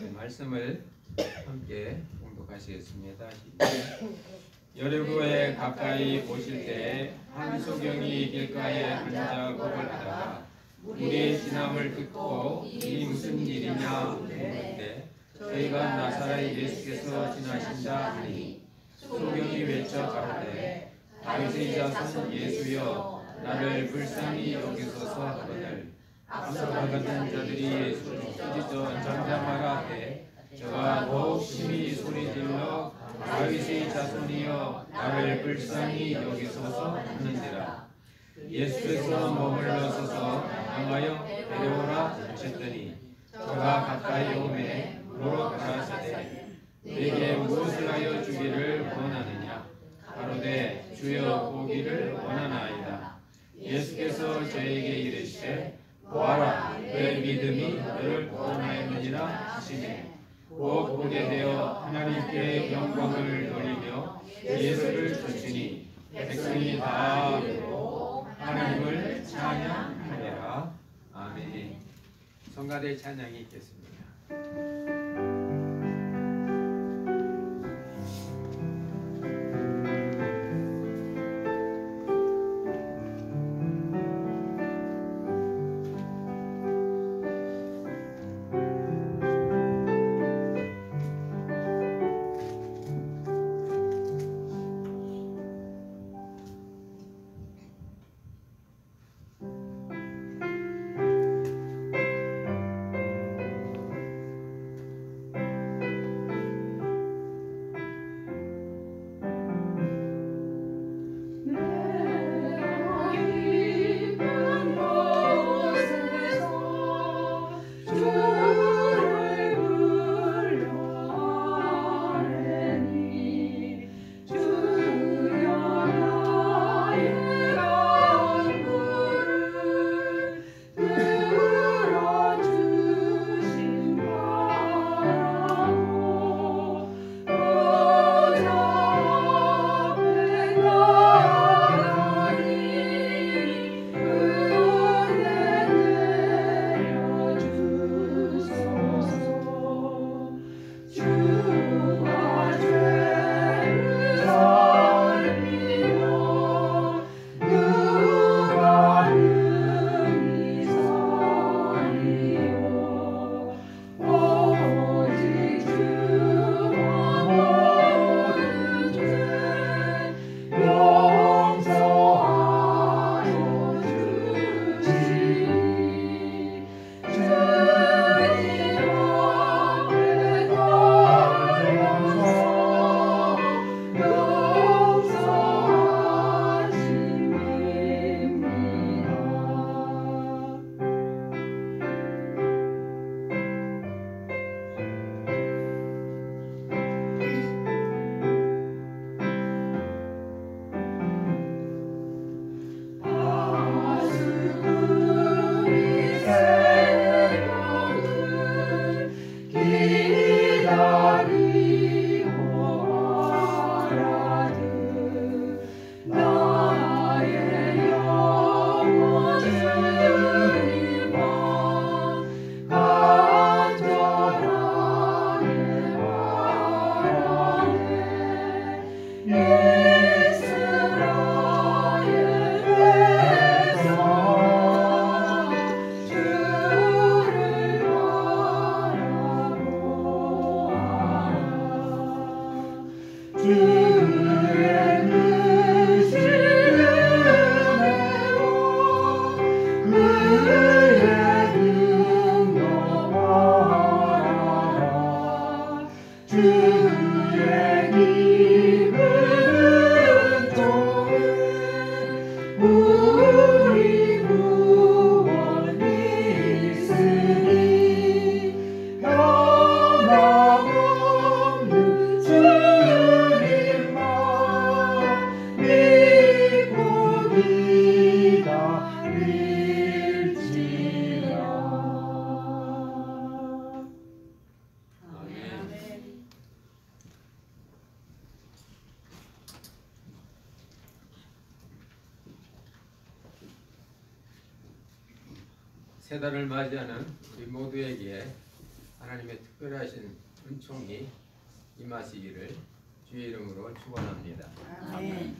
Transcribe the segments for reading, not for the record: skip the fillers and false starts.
말씀을 함께 공독하시겠습니다. 여리고에 가까이 오실 때에 한 소경이 길가에 앉아 곡을 하다가 우리의 지남을 듣고 이 무슨 일이냐 묻는데 저희가 나사렛 예수께서 지나신다 하니 소경이 외쳐 가로되 다윗의 자손 예수여 나를 불쌍히 여기소서 하거늘 앞서가 같은 자들이 예수를 꾸짖어 잠잠하라 하되 저가 더욱 심히 소리질러 다윗의 자손이여 나를 불쌍히 여기소서 하는지라. 예수께서 머물러서서 명하여 데려오라 하셨더니 저가 가까이 오매 물어 가라사대 내게 무엇을 하여 주기를 원하느냐 가로되 주여 보기를 원하나이다. 예수께서 저에게 이르시되 보아라 너의 믿음이 너를 구원하였느니라 하시매 곧 보게 되어 하나님께 영광을 돌리며 예수를 쫓으니 백성이 다 듣고 하나님을 찬양하니라. 아멘. 성가대 찬양이 있겠습니다. 새 달을 맞이하는 우리 모두에게 하나님의 특별하신 은총이 임하시기를 주의 이름으로 축원합니다. 아멘.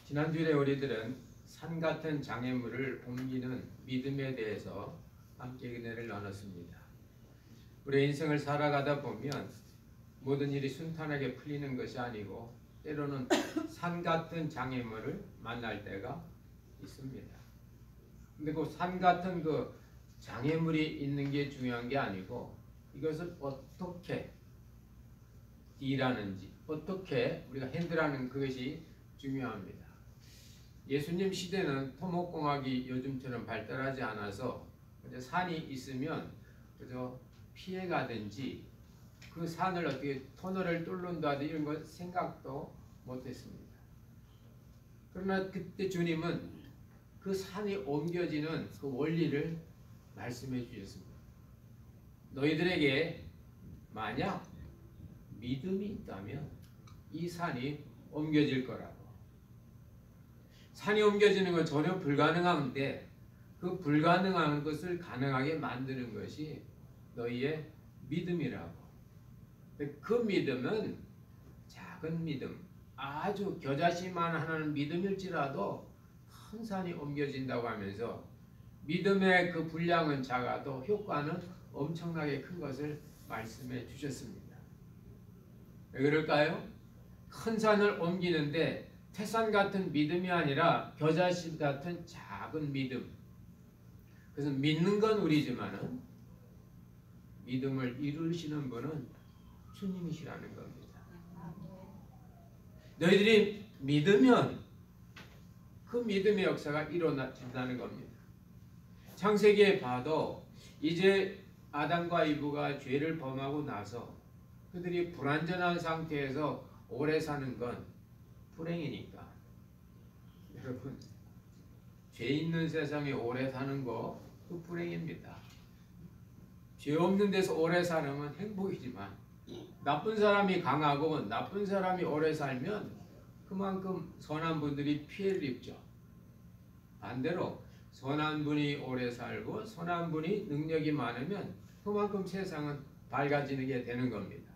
지난주에 우리들은 산 같은 장애물을 옮기는 믿음에 대해서 함께 은혜를 나눴습니다. 우리 인생을 살아가다 보면 모든 일이 순탄하게 풀리는 것이 아니고 때로는 산 같은 장애물을 만날 때가 있습니다. 근데 그 산 같은 그 장애물이 있는 게 중요한 게 아니고 이것을 어떻게 딜하는지, 어떻게 우리가 핸들하는 그것이 중요합니다. 예수님 시대는 토목공학이 요즘처럼 발달하지 않아서 산이 있으면 그저 피해가든지 그 산을 어떻게 터널을 뚫는다든지 이런 걸 생각도 못했습니다. 그러나 그때 주님은 그 산이 옮겨지는 그 원리를 말씀해 주셨습니다. 너희들에게 만약 믿음이 있다면 이 산이 옮겨질 거라고. 산이 옮겨지는 건 전혀 불가능한데 그 불가능한 것을 가능하게 만드는 것이 너희의 믿음이라고. 그 믿음은 작은 믿음, 아주 겨자씨만 하는 믿음일지라도 큰 산이 옮겨진다고 하면서 믿음의 그 분량은 작아도 효과는 엄청나게 큰 것을 말씀해 주셨습니다. 왜 그럴까요? 큰 산을 옮기는데 태산 같은 믿음이 아니라 겨자씨 같은 작은 믿음. 그래서 믿는 건 우리지만은 믿음을 이루시는 분은 주님이시라는 겁니다. 너희들이 믿으면 그 믿음의 역사가 일어난다는 겁니다. 창세기에 봐도 이제 아담과 이브가 죄를 범하고 나서 그들이 불완전한 상태에서 오래 사는 건 불행이니까. 여러분, 죄 있는 세상에 오래 사는 거 그 불행입니다. 죄 없는 데서 오래 사는 행복이지만 나쁜 사람이 강하고 나쁜 사람이 오래 살면 그만큼 선한 분들이 피해를 입죠. 반대로 선한 분이 오래 살고 선한 분이 능력이 많으면 그만큼 세상은 밝아지게 되는 겁니다.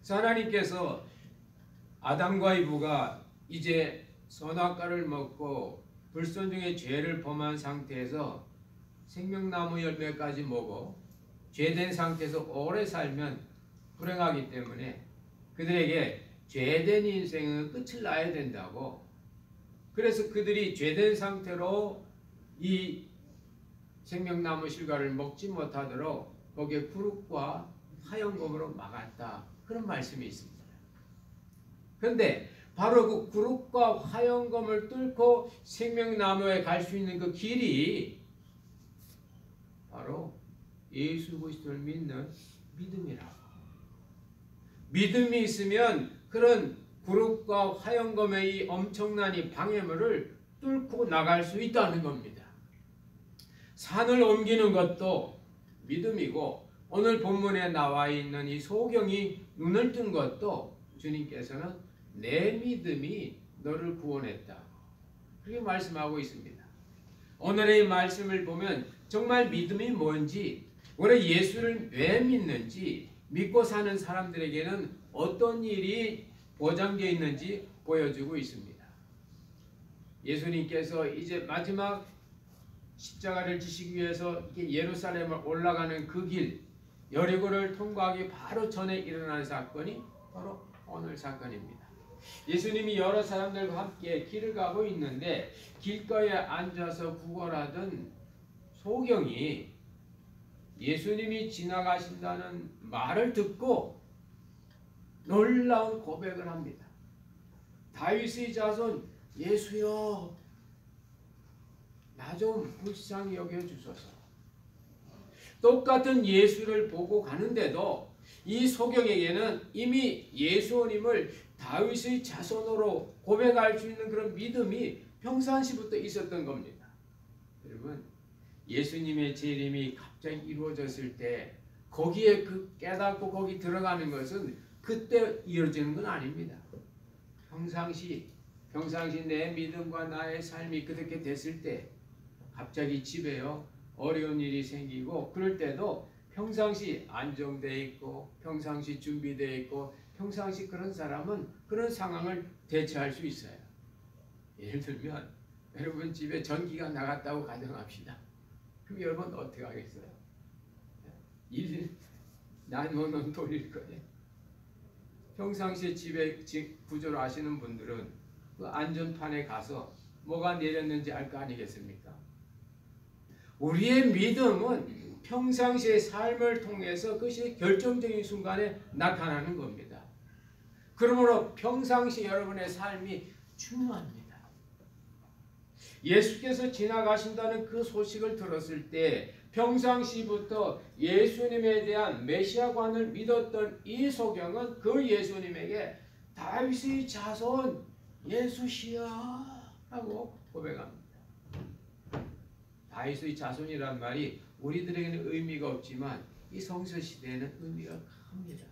하나님께서 아담과 이브가 이제 선악과를 먹고 불순종의 죄를 범한 상태에서 생명나무 열매까지 먹어 죄된 상태에서 오래 살면 불행하기 때문에 그들에게 죄된 인생은 끝을 나야 된다고. 그래서 그들이 죄된 상태로 이 생명나무 실과를 먹지 못하도록 거기에 구룩과 화염검으로 막았다. 그런 말씀이 있습니다. 그런데 바로 그 구룩과 화염검을 뚫고 생명나무에 갈 수 있는 그 길이 바로 예수 그리스도를 믿는 믿음이라고. 믿음이 있으면 그런 구룩과 화염검의 이 엄청난 이 방해물을 뚫고 나갈 수 있다는 겁니다. 산을 옮기는 것도 믿음이고 오늘 본문에 나와 있는 이 소경이 눈을 뜬 것도 주님께서는 내 믿음이 너를 구원했다. 그렇게 말씀하고 있습니다. 오늘의 말씀을 보면 정말 믿음이 뭔지, 원래 예수를 왜 믿는지, 믿고 사는 사람들에게는 어떤 일이 보장되어 있는지 보여주고 있습니다. 예수님께서 이제 마지막 십자가를 지시기 위해서 예루살렘을 올라가는 그 길, 여리고를 통과하기 바로 전에 일어난 사건이 바로 오늘 사건입니다. 예수님이 여러 사람들과 함께 길을 가고 있는데 길가에 앉아서 구걸하던 소경이 예수님이 지나가신다는 말을 듣고 놀라운 고백을 합니다. 다윗의 자손 예수여, 나 좀 불쌍히 여겨주소서. 똑같은 예수를 보고 가는데도 이 소경에게는 이미 예수님을 다윗의 자손으로 고백할 수 있는 그런 믿음이 평상시부터 있었던 겁니다. 여러분, 예수님의 재림이 갑자기 이루어졌을 때 거기에 그 깨닫고 거기 들어가는 것은 그때 이루어지는 건 아닙니다. 평상시 내 믿음과 나의 삶이 그렇게 됐을 때 갑자기 집에요 어려운 일이 생기고 그럴 때도 평상시 안정되어 있고 평상시 준비되어 있고 평상시 그런 사람은 그런 상황을 대처할 수 있어요. 예를 들면 여러분 집에 전기가 나갔다고 가정합시다. 그럼 여러분 어떻게 하겠어요? 911 돌릴 거예요. 평상시에 집에 구조를 아시는 분들은 그 안전판에 가서 뭐가 내렸는지 알 거 아니겠습니까? 우리의 믿음은 평상시의 삶을 통해서 그것이 결정적인 순간에 나타나는 겁니다. 그러므로 평상시 여러분의 삶이 중요합니다. 예수께서 지나가신다는 그 소식을 들었을 때 평상시부터 예수님에 대한 메시아관을 믿었던 이 소경은 그 예수님에게 다윗의 자손 예수시여 라고 고백합니다. 다윗의 자손이란 말이 우리들에게는 의미가 없지만 이 성서시대에는 의미가 큽니다.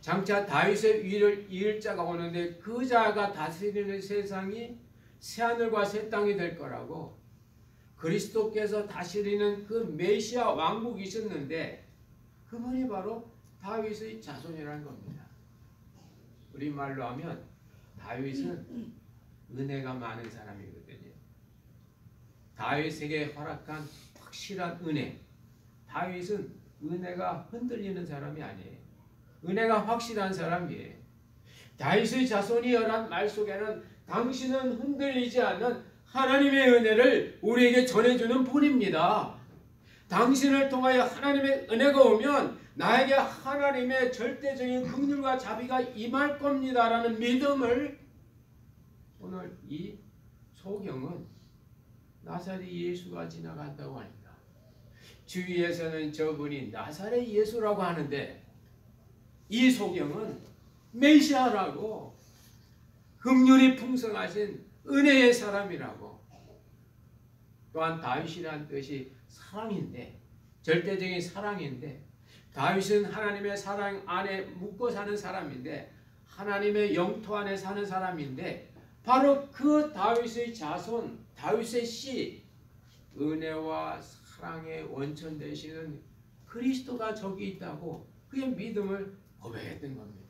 장차 다윗의 위를 이을 자가 오는데 그 자가 다스리는 세상이 새하늘과 새 땅이 될 거라고 그리스도께서 다스리는 그 메시아 왕국이 있었는데 그분이 바로 다윗의 자손이라는 겁니다. 우리말로 하면 다윗은 은혜가 많은 사람이거든요. 다윗에게 허락한 확실한 은혜. 다윗은 은혜가 흔들리는 사람이 아니에요. 은혜가 확실한 사람이에요. 다윗의 자손이여란 말 속에는 당신은 흔들리지 않는 하나님의 은혜를 우리에게 전해주는 분입니다. 당신을 통하여 하나님의 은혜가 오면 나에게 하나님의 절대적인 긍휼과 자비가 임할 겁니다라는 믿음을 오늘 이 소경은 나사렛 예수가 지나간다고 하니까 주위에서는 저분이 나사렛 예수라고 하는데 이 소경은 메시아라고 긍휼이 풍성하신 은혜의 사람이라고. 또한 다윗이라는 뜻이 사랑인데 절대적인 사랑인데 다윗은 하나님의 사랑 안에 묵고 사는 사람인데 하나님의 영토 안에 사는 사람인데 바로 그 다윗의 자손 다윗의 씨 은혜와 사랑의 원천 되시는 그리스도가 저기 있다고 그의 믿음을 고백했던 겁니다.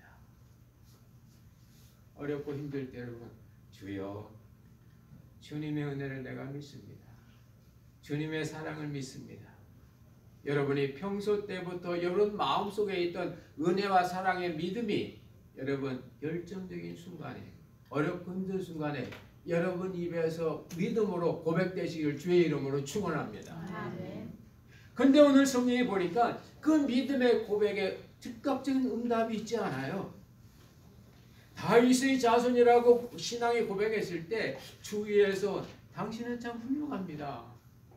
어렵고 힘들 때 여러분 주여 주님의 은혜를 내가 믿습니다. 주님의 사랑을 믿습니다. 여러분이 평소 때부터 여러분 마음속에 있던 은혜와 사랑의 믿음이 여러분 결정적인 순간에 어렵고 힘든 순간에 여러분 입에서 믿음으로 고백되시길 주의 이름으로 축원합니다. 그런데 오늘 성경에 보니까 그 믿음의 고백에 즉각적인 응답이 있지 않아요. 다윗의 자손이라고 신앙이 고백했을 때 주위에서 당신은 참 훌륭합니다.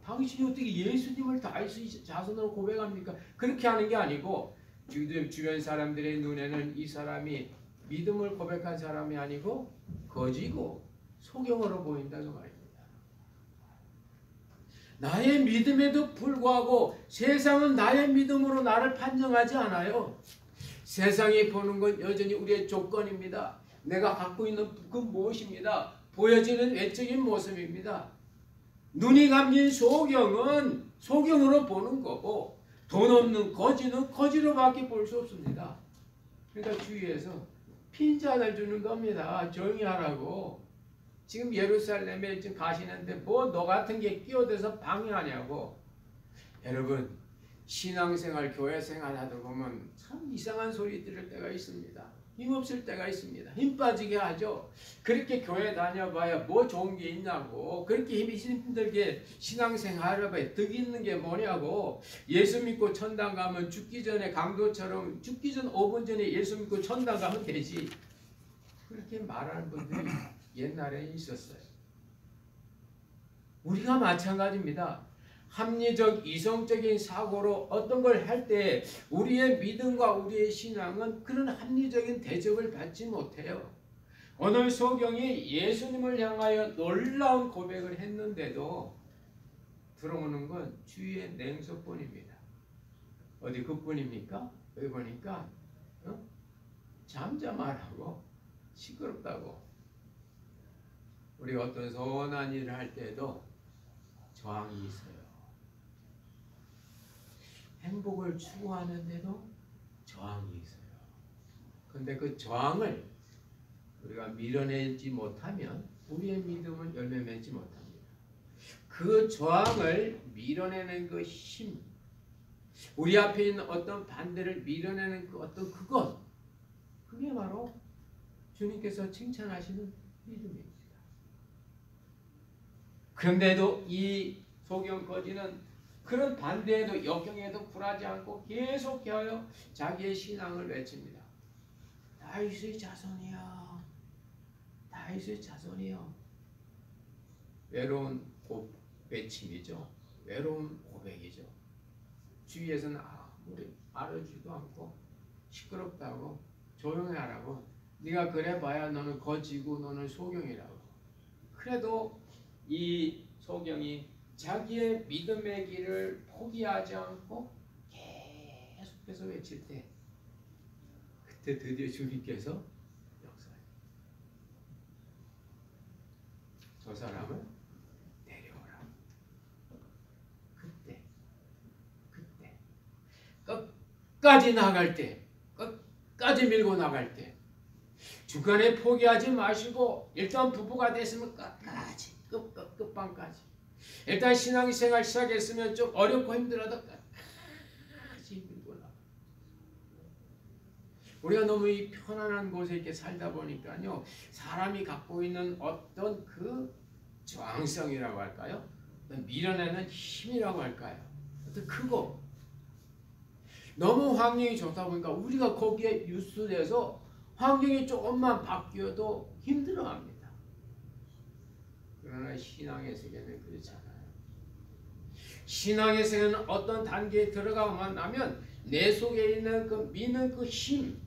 당신이 어떻게 예수님을 다윗의 자손으로 고백합니까? 그렇게 하는 게 아니고 주변 사람들의 눈에는 이 사람이 믿음을 고백한 사람이 아니고 거지고 소경으로 보인다는 말입니다. 나의 믿음에도 불구하고 세상은 나의 믿음으로 나를 판정하지 않아요. 세상이 보는 건 여전히 우리의 조건입니다. 내가 갖고 있는 그 무엇입니다. 보여지는 외적인 모습입니다. 눈이 감긴 소경은 소경으로 보는 거고 돈 없는 거지는 거지로밖에 볼 수 없습니다. 그러니까 주위에서 핀잔을 주는 겁니다. 조용히 하라고. 지금 예루살렘에 지금 가시는데 뭐 너 같은 게 끼어들어서 방해하냐고. 여러분 신앙생활, 교회생활 하다 보면 참 이상한 소리 들을 때가 있습니다. 힘없을 때가 있습니다. 힘 빠지게 하죠. 그렇게 교회 다녀봐야 뭐 좋은 게 있냐고. 그렇게 힘들게 신앙생활을 봐야 득 있는 게 뭐냐고. 예수 믿고 천당 가면 죽기 전에 강도처럼 죽기 전 5분 전에 예수 믿고 천당 가면 되지. 그렇게 말하는 분들이 옛날에 있었어요. 우리가 마찬가지입니다. 합리적 이성적인 사고로 어떤 걸 할 때 우리의 믿음과 우리의 신앙은 그런 합리적인 대접을 받지 못해요. 오늘 소경이 예수님을 향하여 놀라운 고백을 했는데도 들어오는 건 주위의 냉소뿐입니다. 어디 그뿐입니까? 여기 보니까 잠잠하라고 시끄럽다고. 우리 어떤 선한 일을 할 때도 저항이 있어요. 행복을 추구하는데도 저항이 있어요. 근데 그 저항을 우리가 밀어내지 못하면 우리의 믿음은 열매 맺지 못합니다. 그 저항을 밀어내는 그 힘, 우리 앞에 있는 어떤 반대를 밀어내는 그 어떤 그것, 그게 바로 주님께서 칭찬하시는 믿음입니다. 그런데도 이 소경 거지는 그런 반대에도 역경에도 굴하지 않고 계속하여 자기의 신앙을 외칩니다. 다윗의 자손이여, 다윗의 자손이여. 외로운 외침이죠. 외로운 고백이죠. 주위에서는 아무리 알아주지도 않고 시끄럽다고 조용히 하라고, 네가 그래봐야 너는 거지고 너는 소경이라고. 그래도 이 소경이 자기의 믿음의 길을 포기하지 않고 계속해서 외칠 때, 그때 드디어 주님께서 역사해요. 저 사람을 데려오라. 그때 끝까지 나갈 때, 끝까지 밀고 나갈 때, 중간에 포기하지 마시고 일단 부부가 됐으면 끝까지, 끝방까지. 일단 신앙생활 시작했으면 좀 어렵고 힘들어도 끝까지 밀고 나가. 우리가 너무 이 편안한 곳에 이렇게 살다 보니까요, 사람이 갖고 있는 어떤 그 저항성이라고 할까요? 밀어내는 힘이라고 할까요? 어떤 크고, 너무 환경이 좋다 보니까 우리가 거기에 유수돼서 환경이 조금만 바뀌어도 힘들어합니다. 그러나 신앙의 세계는 그렇지 않아요. 신앙의 세계는 어떤 단계에 들어가만 나면 내 속에 있는 그 믿는 그 힘,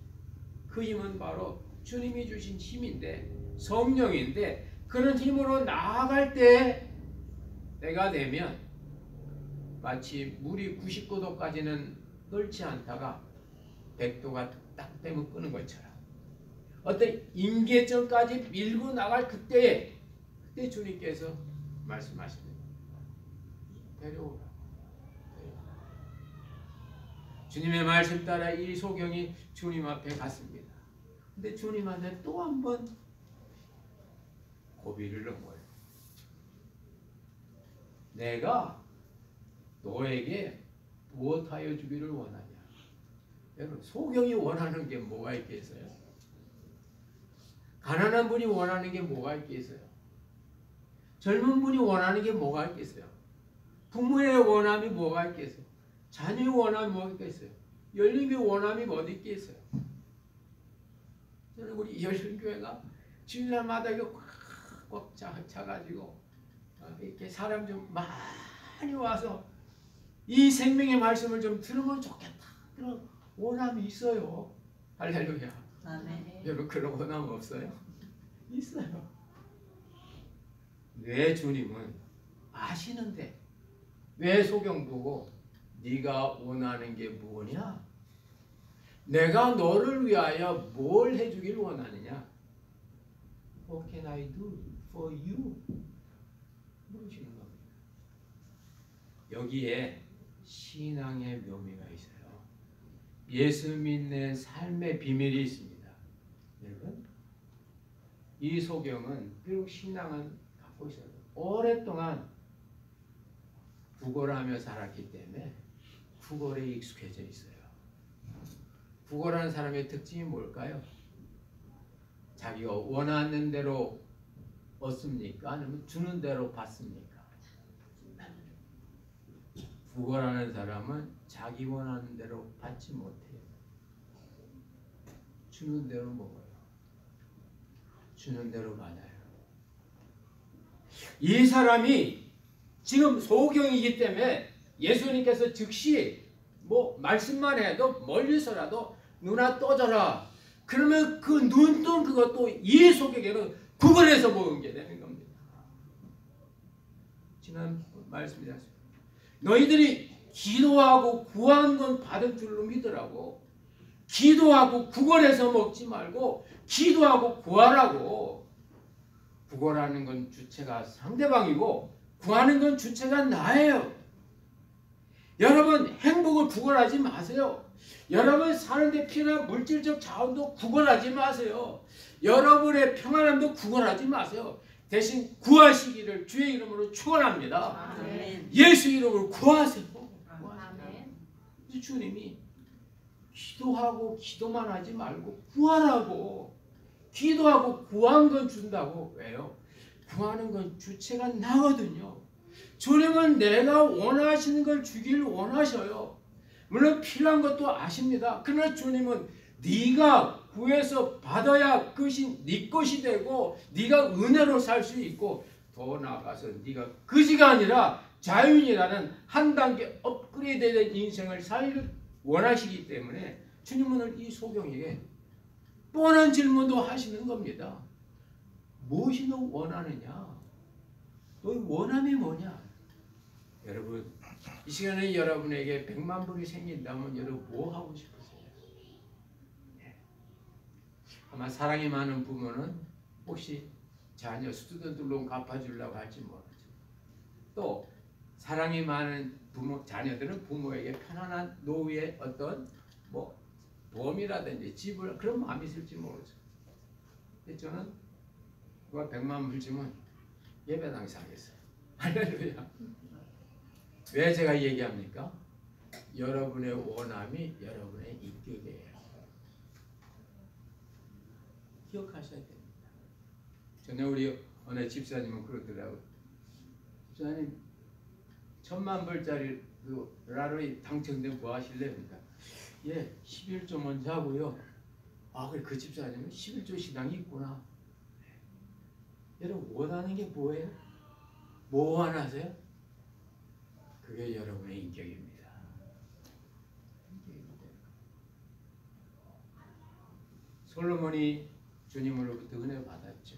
그 힘은 바로 주님이 주신 힘인데, 성령인데, 그런 힘으로 나아갈 때 때가 되면 마치 물이 99도까지는 끓지 않다가 100도가 딱 되면 끄는 것처럼, 어떤 임계점까지 밀고 나갈 그때 주님께서 말씀하십니다. 데려오라. 주님의 말씀 따라 이 소경이 주님 앞에 갔습니다. 근데 주님한테 또 한 번 고비를 넘어요. 내가 너에게 무엇하여 주기를 원하냐? 여러분, 소경이 원하는 게 뭐가 있겠어요? 가난한 분이 원하는 게 뭐가 있겠어요? 젊은 분이 원하는 게 뭐가 있겠어요? 부모의 원함이 뭐가 있겠어요? 자녀의 원함이 뭐가 있겠어요? 열림의 원함이 어디 있겠어요? 저는 우리 열림교회가 주일날마다 이거 꽉 차가지고 이렇게 사람 좀 많이 와서 이 생명의 말씀을 좀 들으면 좋겠다, 그런 원함이 있어요. 할렐루야. 아멘. 여러분, 그런 원함 없어요? 있어요. 왜 주님은 아시는데 왜 소경 보고 네가 원하는 게 뭐냐? 내가 너를 위하여 뭘 해주길 원하느냐? What can I do for you? 물으시는 겁니다. 여기에 신앙의 묘미가 있어요. 예수 믿는 삶의 비밀이 있습니다. 여러분, 이 소경은 비록 신앙은 갖고 있어요. 오랫동안 구걸하며 살았기 때문에 구걸에 익숙해져 있어요. 구걸하는 사람의 특징이 뭘까요? 자기가 원하는 대로 얻습니까? 아니면 주는 대로 받습니까? 구걸하는 사람은 자기 원하는 대로 받지 못해요. 주는 대로 먹어요. 주는 대로 받아요. 이 사람이 지금 소경이기 때문에 예수님께서 즉시 뭐 말씀만 해도 멀리서라도 누나 떠져라, 그러면 그 눈 뜬 그것도 이 소경에는 구걸해서 먹은 게 되는 겁니다. 지난 말씀이었습니다. 너희들이 기도하고 구한 건 받을 줄로 믿으라고. 기도하고 구걸해서 먹지 말고 기도하고 구하라고. 구걸하는 건 주체가 상대방이고 구하는 건 주체가 나예요. 여러분 행복을 구걸하지 마세요. 여러분 사는데 필요한 물질적 자원도 구걸하지 마세요. 여러분의 평안함도 구걸하지 마세요. 대신 구하시기를 주의 이름으로 축원합니다. 아멘. 예수 이름으로 구하세요. 아멘. 주님이 기도하고 기도만 하지 말고 구하라고. 기도하고 구한 건 준다고. 왜요? 구하는 건 주체가 나거든요. 주님은 내가 원하시는 걸 주기를 원하셔요. 물론 필요한 것도 아십니다. 그러나 주님은 네가 구해서 받아야 그것이 네 것이 되고 네가 은혜로 살 수 있고 더 나아가서 네가 거지가 아니라 자유인이라는 한 단계 업그레이드된 인생을 살기를 원하시기 때문에 주님은 오늘 이 소경에게 뻔한 질문도 하시는 겁니다. 무엇이 너 원하느냐? 너의 원함이 뭐냐? 여러분 이 시간에 여러분에게 100만 불이 생긴다면 여러분 뭐 하고 싶으세요? 아마 사랑이 많은 부모는 혹시 자녀 스튜던트 론 갚아주려고 할지 모르죠. 또 사랑이 많은 부모 자녀들은 부모에게 편안한 노후의 어떤 뭐 보험이라든지 집을 그런 마음이 있을지 모르죠. 근데 저는 누가 100만 불 주면 예배당 사겠어요. 할렐루야. 왜 제가 얘기합니까? 여러분의 원함이 여러분의 인격이에요. 기억하셔야 됩니다. 전에 우리 어느 집사님은 그러더라고요. 집사님 1000만 불짜리 그 라로이 당첨되면 뭐 하실래요? 예, 11조 먼저 하고요. 아, 그래 그 집사님은 11조 신앙이 있구나. 여러분 원하는 게 뭐예요? 뭐 원하세요? 그게 여러분의 인격입니다. 솔로몬이 주님으로부터 은혜 받았죠.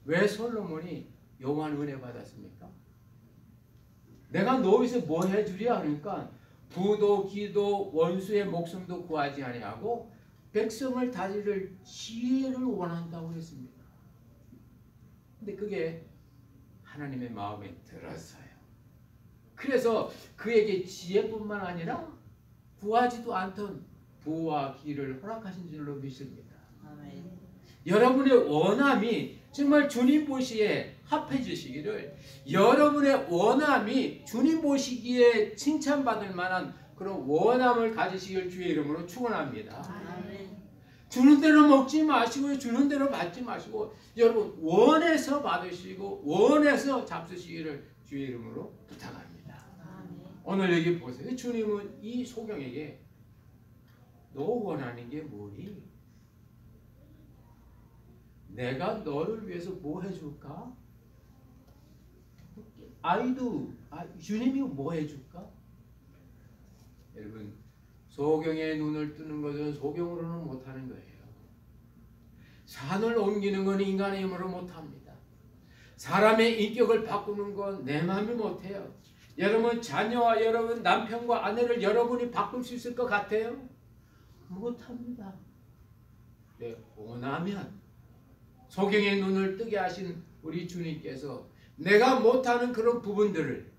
왜 솔로몬이 요한 은혜 받았습니까? 내가 너희서 뭐 해주랴 하니까 부도 기도 원수의 목숨도 구하지 아니하고 백성을 다스릴 지혜를 원한다고 했습니다. 근데 그게 하나님의 마음에 들었어요. 그래서 그에게 지혜뿐만 아니라 구하지도 않던 부와 기를 허락하신 줄로 믿습니다. 아멘. 여러분의 원함이 정말 주님 보시기에 합해지시기를, 여러분의 원함이 주님 보시기에 칭찬받을 만한 그런 원함을 가지시길 주의 이름으로 축원합니다. 아멘. 주는 대로 먹지 마시고 주는 대로 받지 마시고 여러분 원해서 받으시고 원해서 잡수시기를 주의 이름으로 부탁합니다. 아멘. 오늘 여기 보세요. 주님은 이 소경에게 너 원하는 게 뭐니? 내가 너를 위해서 뭐 해줄까? 주님이 뭐 해줄까? 여러분 소경의 눈을 뜨는 것은 소경으로는 못하는 거예요. 산을 옮기는 건 인간의 힘으로 못합니다. 사람의 인격을 바꾸는 건 내 마음이 못해요. 여러분 자녀와 여러분 남편과 아내를 여러분이 바꿀 수 있을 것 같아요? 못합니다. 네, 원하면 소경의 눈을 뜨게 하신 우리 주님께서 내가 못하는 그런 부분들을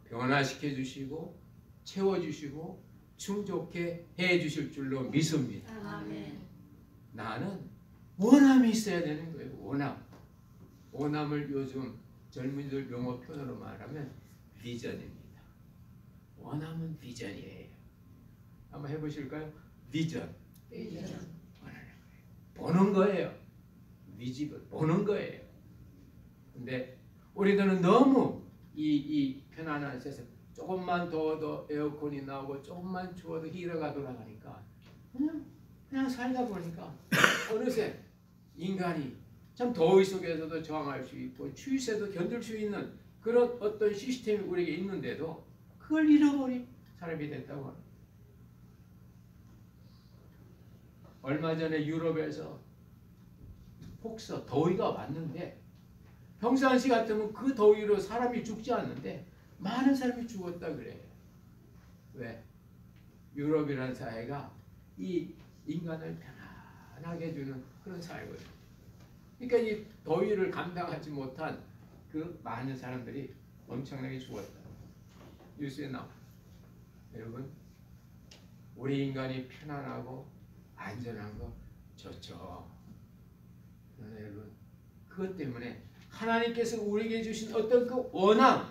변화시켜 주시고 채워주시고 충족해 해 주실 줄로 믿습니다. 아멘. 나는 원함이 있어야 되는 거예요. 원함. 원함을 요즘 젊은이들 용어 표현으로 말하면 비전입니다. 원함은 비전이에요. 한번 해보실까요? 비전. 보는 거예요. 위집을 보는 거예요. 근데 우리들은 너무 이 편안한 세상, 조금만 더워도 에어컨이 나오고 조금만 추워도 히터가 돌아가니까 그냥 살다 보니까 어느새 인간이 참 더위 속에서도 저항할 수 있고 추위세도 견딜 수 있는 그런 어떤 시스템이 우리에게 있는데도 그걸 잃어버린 사람이 됐다고 합니다. 얼마 전에 유럽에서 폭설, 더위가 왔는데 평상시 같으면 그 더위로 사람이 죽지 않는데 많은 사람이 죽었다 그래요. 왜? 유럽이라는 사회가 이 인간을 편안하게 해주는 그런 사회거든요. 그러니까 이 더위를 감당하지 못한 그 많은 사람들이 엄청나게 죽었다. 뉴스에 나와. 여러분, 우리 인간이 편안하고 안전한 거 좋죠. 그러나 여러분, 그것 때문에 하나님께서 우리에게 주신 어떤 그 원함,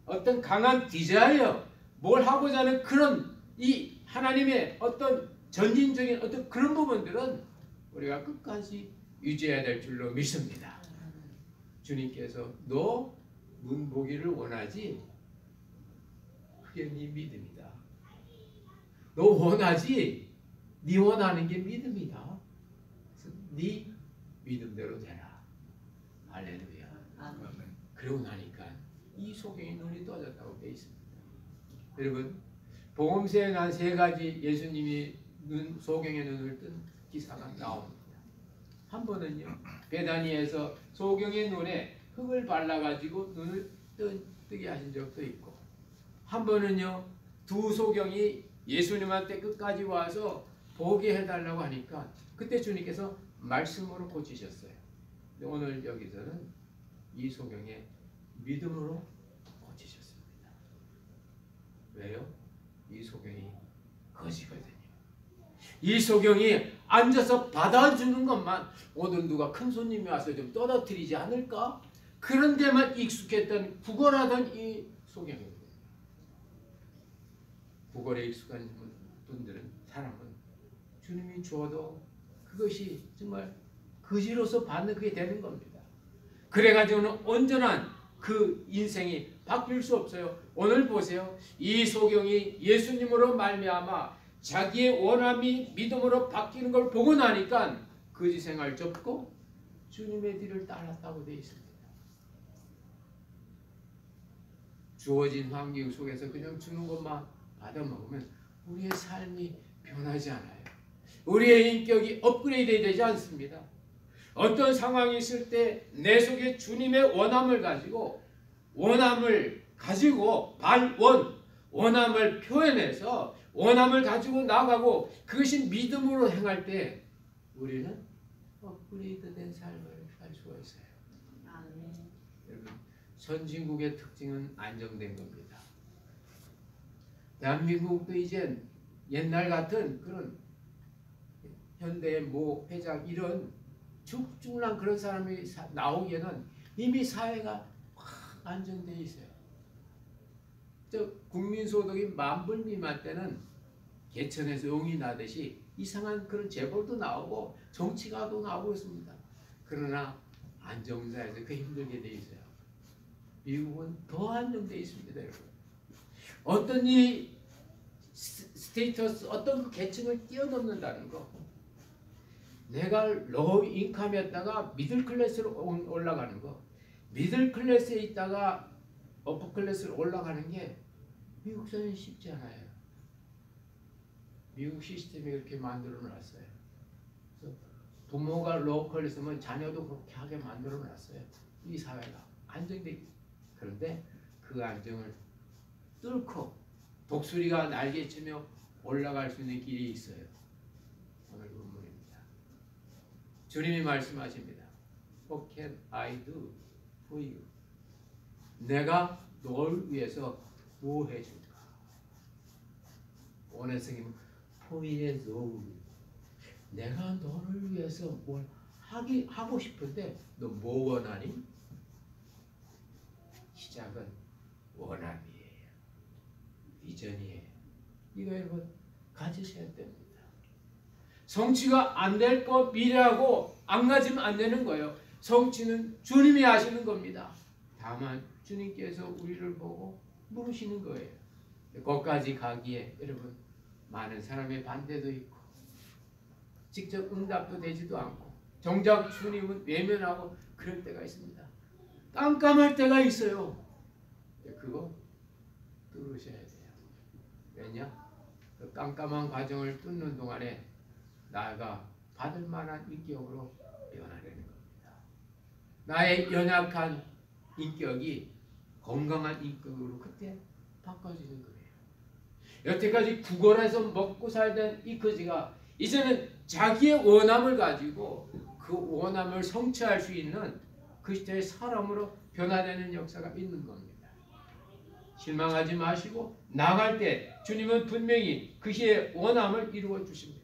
어떤 강한 디자이어, 뭘 하고자 하는 그런 이 하나님의 어떤 전진적인 어떤 그런 부분들은 우리가 끝까지 유지해야 될 줄로 믿습니다. 주님께서 너 눈 보기를 원하지? 그게 네 믿음이다. 너 원하지? 네 원하는 게 믿음이다. 그래서 네 믿음대로 되라. 할렐루야. 그러고 나니까 이 소경이 눈이 떠졌다고 되어 있습니다. 여러분, 복음서에 난 세 가지 예수님이 소경의 눈을 뜬 기사가 나옵니다. 한 번은요, 베다니에서 소경의 눈에 흙을 발라가지고 눈을 뜨게 하신 적도 있고, 한 번은요, 두 소경이 예수님한테 끝까지 와서 보게 해달라고 하니까 그때 주님께서 말씀으로 고치셨어요. 오늘 여기서는 이 소경의 믿음으로 고치셨습니다. 왜요? 이 소경이 거지거든요. 이 소경이 앉아서 받아주는 것만, 오늘 누가 큰 손님이 와서 좀 떨어뜨리지 않을까? 그런 데만 익숙했던, 구걸하던 이 소경입니다. 구걸에 익숙한 분들은, 사람은 주님이 주어도 그것이 정말 거지로서 받는 그게 되는 겁니다. 그래가지고는 온전한 그 인생이 바뀔 수 없어요. 오늘 보세요. 이 소경이 예수님으로 말미암아 자기의 원함이 믿음으로 바뀌는 걸 보고 나니까 거지 생활 접고 주님의 뒤를 따랐다고 되어 있습니다. 주어진 환경 속에서 그냥 주는 것만 받아먹으면 우리의 삶이 변하지 않아요. 우리의 인격이 업그레이드 되지 않습니다. 어떤 상황이 있을 때 내 속에 주님의 원함을 가지고 원함을 표현해서 원함을 가지고 나가고 그것이 믿음으로 행할 때 우리는 업그레이드 된 삶을 살 수가 있어요. 여러분, 선진국의 특징은 안정된 겁니다. 대한민국도 이젠 옛날 같은 그런 현대의 모 회장 이런 죽죽난 그런 사람이 나오기에는 이미 사회가 확 안정되어 있어요. 국민소득이 10,000불 미만 때는 개천에서 용이 나듯이 이상한 그런 재벌도 나오고 정치가도 나오고 있습니다. 그러나 안정사에서 그 힘들게 되어 있어요. 미국은 더 안정되어 있습니다. 여러분. 어떤 이 스테이터스, 어떤 그 계층을 뛰어넘는다는 거, 내가 로우 인컴이었다가 미들 클래스로 올라가는 거, 미들 클래스에 있다가 어퍼 클래스로 올라가는 게 미국 사회는 쉽지 않아요. 미국 시스템이 그렇게 만들어 놨어요. 그래서 부모가 로우 클래스면 자녀도 그렇게 하게 만들어 놨어요. 이 사회가 안정돼. 그런데 그 안정을 뚫고 독수리가 날개치며 올라갈 수 있는 길이 있어요. 오늘 본문입니다. 주님이 말씀하십니다. What can I do for you? 내가 널 위해서 뭐 해줄까? 원해성이면 포이에도 내가 너를 위해서 뭘 하고 싶은데 너 뭐 원하니? 시작은 원함이에요. 비전이에요. 이거 여러분 가지셔야 됩니다. 성취가 안 될 거 미래하고 안 가지면 안 되는 거예요. 성취는 주님이 하시는 겁니다. 다만 주님께서 우리를 보고 물으시는 거예요. 거기까지 가기에 여러분 많은 사람의 반대도 있고 직접 응답도 되지도 않고 정작 주님은 외면하고 그럴 때가 있습니다. 깜깜할 때가 있어요. 그거 뚫으셔야 돼요. 왜냐? 그 깜깜한 과정을 뚫는 동안에 나가 받을 만한 인격으로 변화되는 겁니다. 나의 연약한 인격이 건강한 인격으로 그때 바꿔지는 거예요. 여태까지 구걸해서 먹고 살던 이 거지가 이제는 자기의 원함을 가지고 그 원함을 성취할 수 있는 그 시대의 사람으로 변화되는 역사가 있는 겁니다. 실망하지 마시고 나갈 때 주님은 분명히 그의 원함을 이루어 주십니다.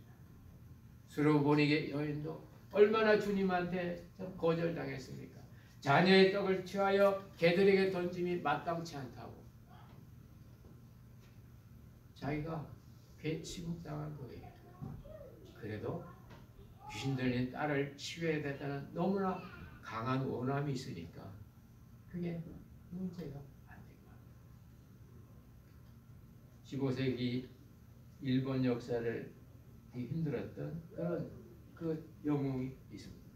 수르보니게 여인도 얼마나 주님한테 거절당했습니까? 자녀의 떡을 취하여 개들에게 던짐이 마땅치 않다고. 자기가 배취급당한 거예요. 그래도 귀신 들린 딸을 치유해야 된다는 너무나 강한 원함이 있으니까 그게 문제가 안 된 거예요. 15세기 일본 역사를 힘들었던 그런 그 영웅이 있습니다.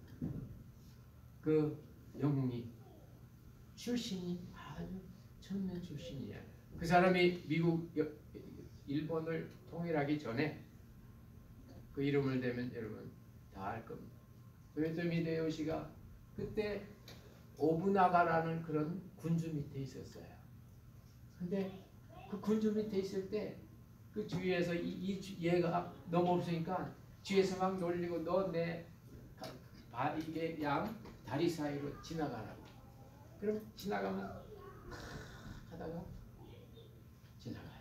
그 영웅이 출신이 아주 천면 출신이야. 그 사람이 일본을 통일하기 전에 그 이름을 대면 여러분 다 알 겁니다. 도요토미 히데요시가 그때 오부나가라는 그런 군주 밑에 있었어요. 근데 그 군주 밑에 있을 때 그 주위에서 얘가 너무 없으니까 뒤에서 막 놀리고 너 내 이게 양 다리 사이로 지나가라고. 그럼 지나가면 하다가 지나가요.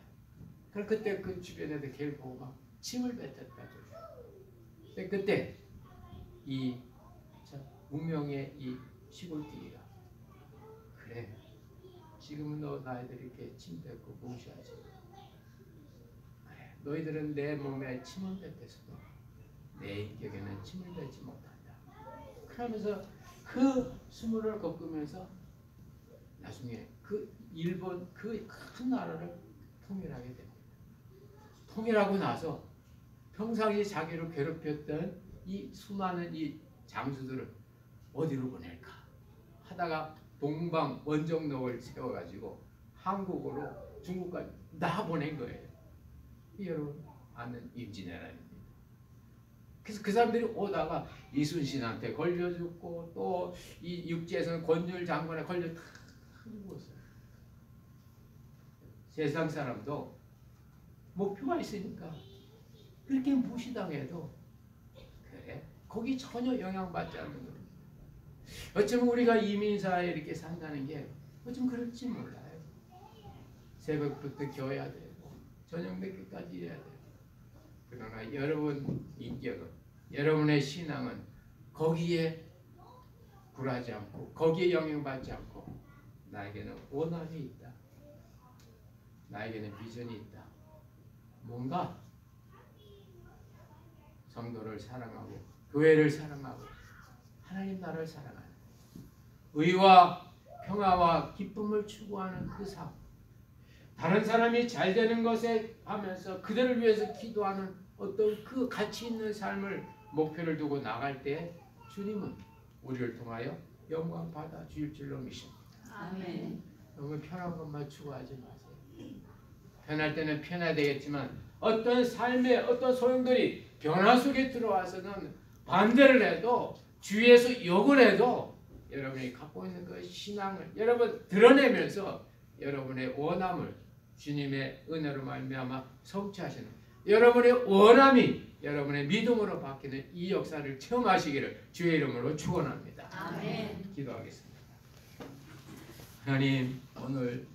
그럼 그때 그 주변에 걔를 보고 막 침을 뱉었다고. 근데 그때 이 운명의 이 시골끼리가 그래 지금은 너 나이들이 이렇게 침 뱉고 무시하지. 그래 너희들은 내 몸에 침을 뱉었어도 내 인격에는 침을 뱉지 못한다. 그러면서 그 수모를 겪으면서 나중에 그 일본 그 큰 나라를 통일하게 됩니다. 통일하고 나서 평상시 자기를 괴롭혔던 이 수많은 이 장수들을 어디로 보낼까 하다가 동방 원정록을 세워가지고 한국으로 중국까지 다 보낸 거예요. 여러분 아는 임진왜란입니다. 그래서 그 사람들이 오다가 이순신한테 걸려 죽고 또 이 육지에서는 권율 장군에 걸려 다 죽었어요. 세상 사람도 목표가 있으니까 그렇게 무시당해도 그래 거기 전혀 영향받지 않는 겁니다. 어쩌면 우리가 이민사에 이렇게 산다는 게 어쩌면 그럴지 몰라요. 새벽부터 겨야 되고 저녁 늦게까지 일해야 돼요. 그러나 여러분 인격은 여러분의 신앙은 거기에 굴하지 않고 거기에 영향받지 않고 나에게는 원함이 있다. 나에게는 비전이 있다. 뭔가 성도를 사랑하고 교회를 사랑하고 하나님 나라를 사랑하는 의와 평화와 기쁨을 추구하는 그 삶. 다른 사람이 잘 되는 것에 하면서 그들을 위해서 기도하는 어떤 그 가치 있는 삶을 목표를 두고 나갈 때 주님은 우리를 통하여 영광 받아 주실 줄로 믿습니다. 아멘. 너무 편한 것만 추구하지 마세요. 편할 때는 편해야 되겠지만 어떤 삶의 어떤 소용돌이 변화 속에 들어와서는 반대를 해도 주위에서 욕을 해도 여러분이 갖고 있는 그 신앙을 여러분 드러내면서 여러분의 원함을 주님의 은혜로 말미암아 성취하시는 여러분의 원함이 여러분의 믿음으로 바뀌는 이 역사를 체험하시기를 주의 이름으로 축원합니다. 아멘. 기도하겠습니다. 하나님 오늘